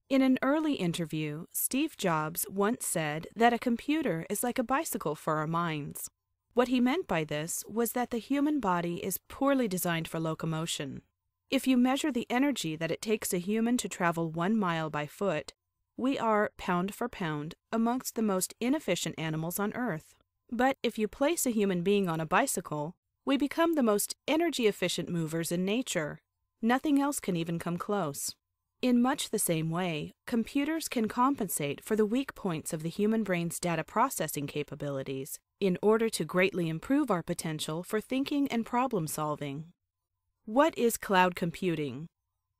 In an early interview, Steve Jobs once said that a computer is like a bicycle for our minds. What he meant by this was that the human body is poorly designed for locomotion. If you measure the energy that it takes a human to travel 1 mile by foot, we are, pound for pound, amongst the most inefficient animals on Earth. But if you place a human being on a bicycle, we become the most energy-efficient movers in nature. Nothing else can even come close. In much the same way, computers can compensate for the weak points of the human brain's data processing capabilities in order to greatly improve our potential for thinking and problem-solving. What is cloud computing?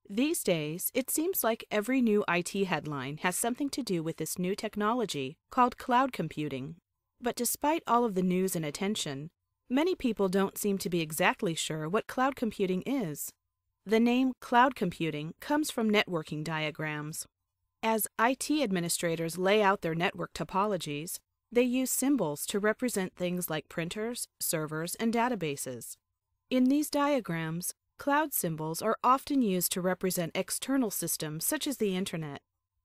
These days, it seems like every new IT headline has something to do with this new technology called cloud computing. But despite all of the news and attention, many people don't seem to be exactly sure what cloud computing is. The name cloud computing comes from networking diagrams. As IT administrators lay out their network topologies, they use symbols to represent things like printers, servers, and databases. In these diagrams, cloud symbols are often used to represent external systems such as the Internet.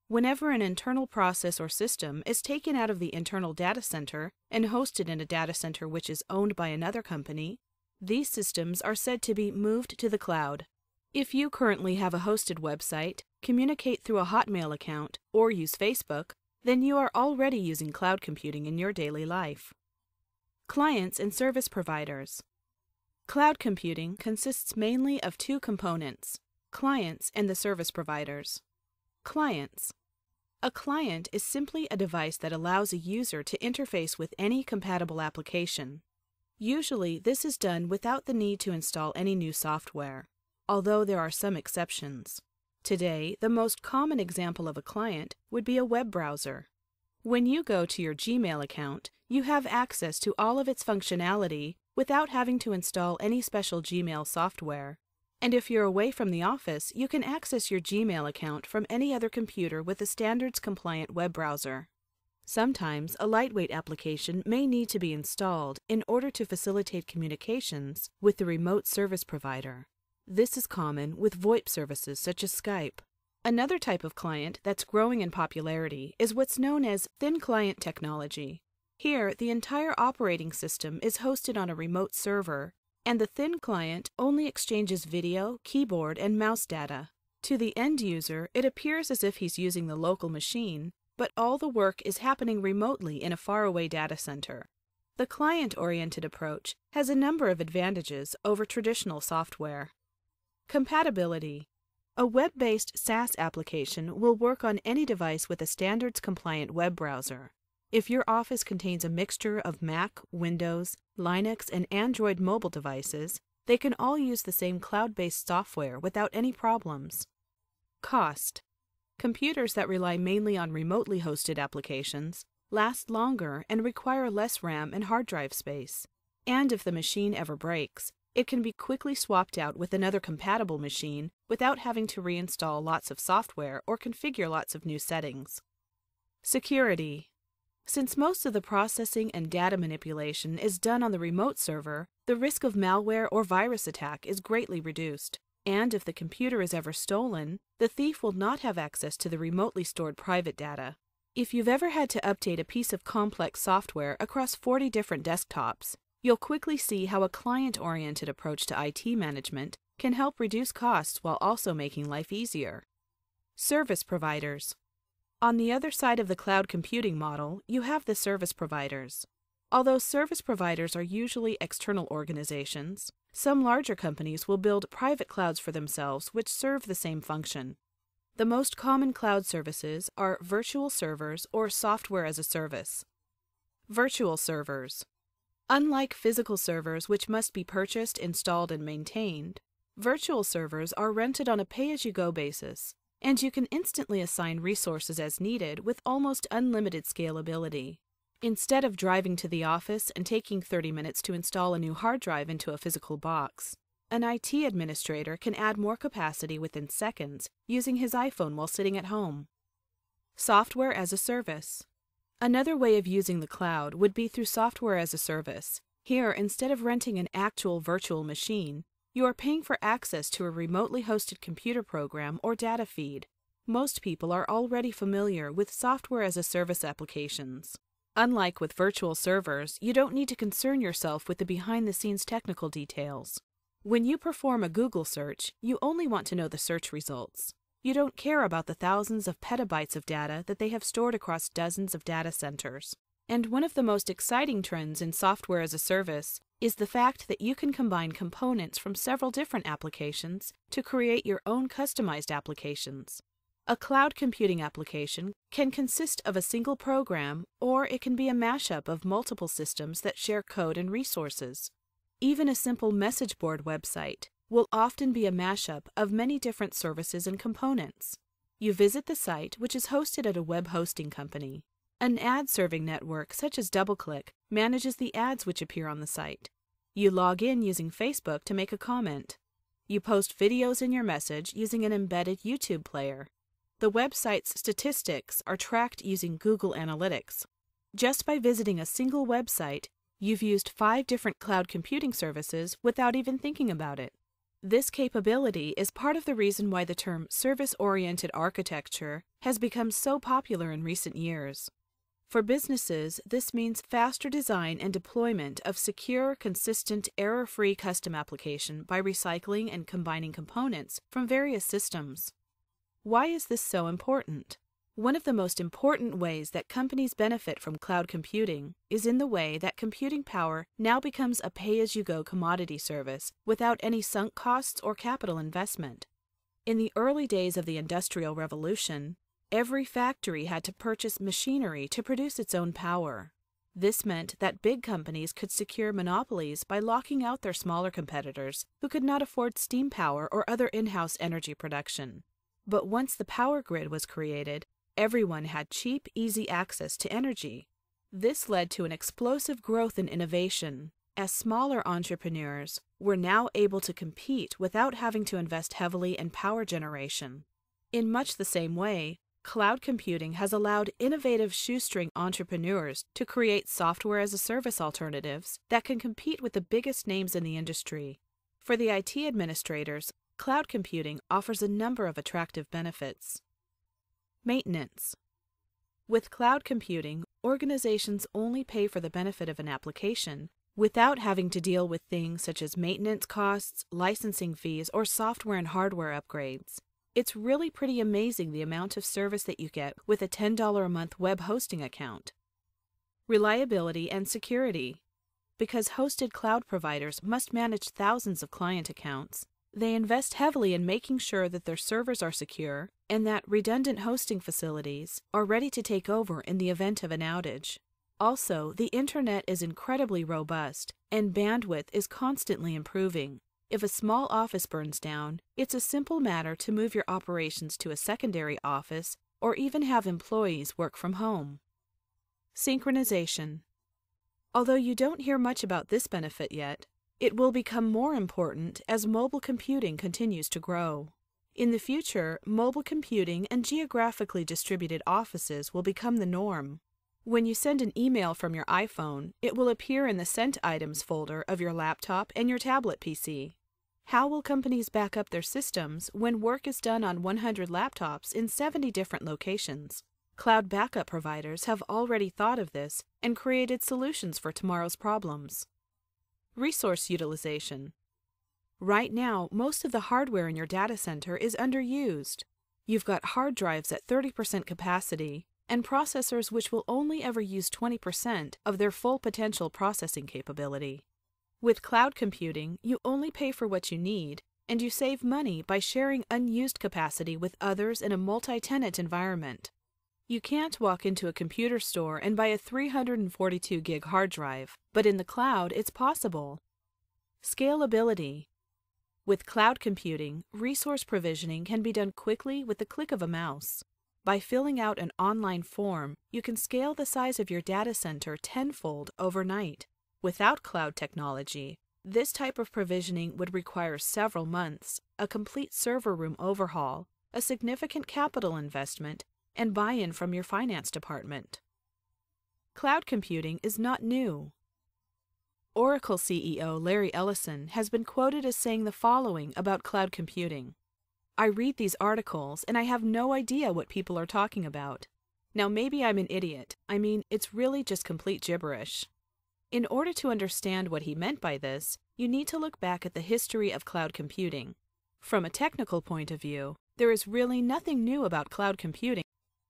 Whenever an internal process or system is taken out of the internal data center and hosted in a data center which is owned by another company, these systems are said to be moved to the cloud. If you currently have a hosted website, communicate through a Hotmail account, or use Facebook, then you are already using cloud computing in your daily life. Clients and service providers. Cloud computing consists mainly of two components: clients and the service providers. Clients. A client is simply a device that allows a user to interface with any compatible application. Usually, this is done without the need to install any new software, although there are some exceptions. Today, the most common example of a client would be a web browser. When you go to your Gmail account, you have access to all of its functionality without having to install any special Gmail software. And if you're away from the office, you can access your Gmail account from any other computer with a standards-compliant web browser. Sometimes, a lightweight application may need to be installed in order to facilitate communications with the remote service provider. This is common with VoIP services such as Skype. Another type of client that's growing in popularity is what's known as thin client technology. Here, the entire operating system is hosted on a remote server, and the thin client only exchanges video, keyboard, and mouse data. To the end user, it appears as if he's using the local machine, but all the work is happening remotely in a faraway data center. The client-oriented approach has a number of advantages over traditional software. Compatibility. A web-based SaaS application will work on any device with a standards-compliant web browser. If your office contains a mixture of Mac, Windows, Linux, and Android mobile devices, they can all use the same cloud-based software without any problems. Cost. Computers that rely mainly on remotely hosted applications last longer and require less RAM and hard drive space. And if the machine ever breaks, it can be quickly swapped out with another compatible machine without having to reinstall lots of software or configure lots of new settings. Security. Since most of the processing and data manipulation is done on the remote server, the risk of malware or virus attack is greatly reduced. And if the computer is ever stolen, the thief will not have access to the remotely stored private data. If you've ever had to update a piece of complex software across 40 different desktops, you'll quickly see how a client-oriented approach to IT management can help reduce costs while also making life easier. Service providers. On the other side of the cloud computing model, you have the service providers. Although service providers are usually external organizations, some larger companies will build private clouds for themselves which serve the same function. The most common cloud services are virtual servers or software as a service. Virtual servers. Unlike physical servers which must be purchased, installed, and maintained, virtual servers are rented on a pay-as-you-go basis, and you can instantly assign resources as needed with almost unlimited scalability. Instead of driving to the office and taking 30 minutes to install a new hard drive into a physical box, an IT administrator can add more capacity within seconds using his iPhone while sitting at home. Software as a service. Another way of using the cloud would be through software as a service. Here, instead of renting an actual virtual machine, you are paying for access to a remotely hosted computer program or data feed. most people are already familiar with software as a service applications. Unlike with virtual servers, you don't need to concern yourself with the behind-the-scenes technical details. When you perform a Google search, you only want to know the search results. You don't care about the thousands of petabytes of data that they have stored across dozens of data centers. And one of the most exciting trends in software as a service is the fact that you can combine components from several different applications to create your own customized applications. A cloud computing application can consist of a single program, or it can be a mashup of multiple systems that share code and resources. Even a simple message board website will often be a mashup of many different services and components. You visit the site, which is hosted at a web hosting company. An ad-serving network such as DoubleClick manages the ads which appear on the site. You log in using Facebook to make a comment. You post videos in your message using an embedded YouTube player. The website's statistics are tracked using Google Analytics. Just by visiting a single website, you've used 5 different cloud computing services without even thinking about it. This capability is part of the reason why the term service-oriented architecture has become so popular in recent years. For businesses, this means faster design and deployment of secure, consistent, error-free custom application by recycling and combining components from various systems. Why is this so important? One of the most important ways that companies benefit from cloud computing is in the way that computing power now becomes a pay-as-you-go commodity service without any sunk costs or capital investment. In the early days of the Industrial Revolution, every factory had to purchase machinery to produce its own power. This meant that big companies could secure monopolies by locking out their smaller competitors who could not afford steam power or other in-house energy production. But once the power grid was created, everyone had cheap, easy access to energy. This led to an explosive growth in innovation, as smaller entrepreneurs were now able to compete without having to invest heavily in power generation. In much the same way, cloud computing has allowed innovative shoestring entrepreneurs to create software-as-a-service alternatives that can compete with the biggest names in the industry. For the IT administrators, cloud computing offers a number of attractive benefits. Maintenance. With cloud computing, organizations only pay for the benefit of an application without having to deal with things such as maintenance costs, licensing fees, or software and hardware upgrades. It's really pretty amazing the amount of service that you get with a $10 a month web hosting account. Reliability and security. Because hosted cloud providers must manage thousands of client accounts, they invest heavily in making sure that their servers are secure and that redundant hosting facilities are ready to take over in the event of an outage. Also, the internet is incredibly robust and bandwidth is constantly improving. If a small office burns down, it's a simple matter to move your operations to a secondary office or even have employees work from home. Synchronization. Although you don't hear much about this benefit yet, it will become more important as mobile computing continues to grow. In the future, mobile computing and geographically distributed offices will become the norm. When you send an email from your iPhone, it will appear in the Sent Items folder of your laptop and your tablet PC. How will companies back up their systems when work is done on 100 laptops in 70 different locations? Cloud backup providers have already thought of this and created solutions for tomorrow's problems. Resource utilization. Right now, most of the hardware in your data center is underused. You've got hard drives at 30% capacity and processors which will only ever use 20% of their full potential processing capability. With cloud computing, you only pay for what you need, and you save money by sharing unused capacity with others in a multi-tenant environment. You can't walk into a computer store and buy a 342 gig hard drive, but in the cloud it's possible. Scalability. With cloud computing, resource provisioning can be done quickly with the click of a mouse. By filling out an online form, you can scale the size of your data center tenfold overnight. Without cloud technology, this type of provisioning would require several months, a complete server room overhaul, a significant capital investment, and buy-in from your finance department. Cloud computing is not new. Oracle CEO Larry Ellison has been quoted as saying the following about cloud computing. I read these articles and I have no idea what people are talking about. Now maybe I'm an idiot. I mean, it's really just complete gibberish. In order to understand what he meant by this, you need to look back at the history of cloud computing. From a technical point of view, there is really nothing new about cloud computing.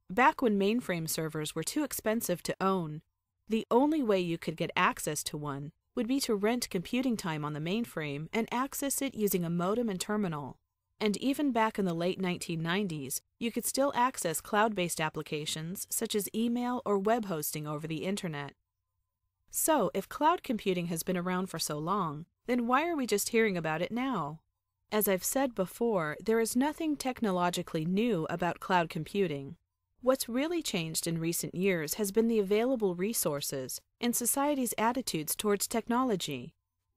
Back when mainframe servers were too expensive to own, the only way you could get access to one would be to rent computing time on the mainframe and access it using a modem and terminal. And even back in the late 1990s, you could still access cloud-based applications such as email or web hosting over the internet. So, if cloud computing has been around for so long, then why are we just hearing about it now? As I've said before, there is nothing technologically new about cloud computing. What's really changed in recent years has been the available resources and society's attitudes towards technology.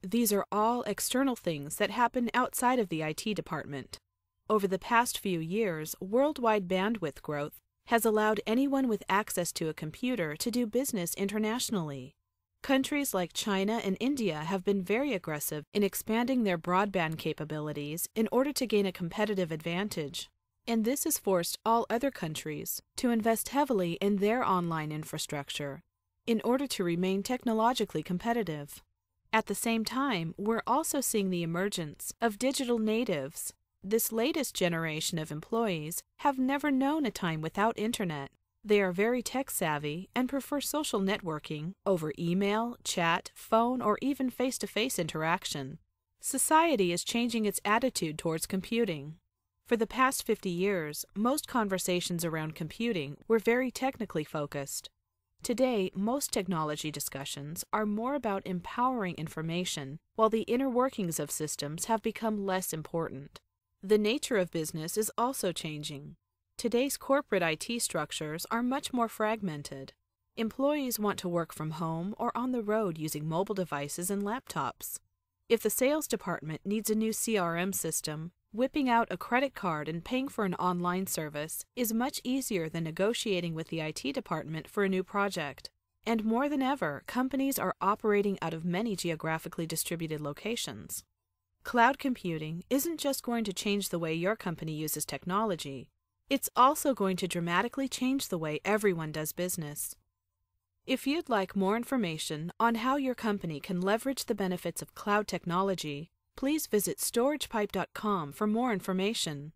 These are all external things that happen outside of the IT department. Over the past few years, worldwide bandwidth growth has allowed anyone with access to a computer to do business internationally. Countries like China and India have been very aggressive in expanding their broadband capabilities in order to gain a competitive advantage. And this has forced all other countries to invest heavily in their online infrastructure in order to remain technologically competitive. At the same time, we're also seeing the emergence of digital natives. This latest generation of employees have never known a time without internet. They are very tech-savvy and prefer social networking over email, chat, phone, or even face-to-face interaction. Society is changing its attitude towards computing. For the past 50 years, most conversations around computing were very technically focused. Today, most technology discussions are more about empowering information, while the inner workings of systems have become less important. The nature of business is also changing. Today's corporate IT structures are much more fragmented. Employees want to work from home or on the road using mobile devices and laptops. If the sales department needs a new CRM system, whipping out a credit card and paying for an online service is much easier than negotiating with the IT department for a new project. And more than ever, companies are operating out of many geographically distributed locations. Cloud computing isn't just going to change the way your company uses technology, it's also going to dramatically change the way everyone does business. If you'd like more information on how your company can leverage the benefits of cloud technology, please visit storagepipe.com for more information.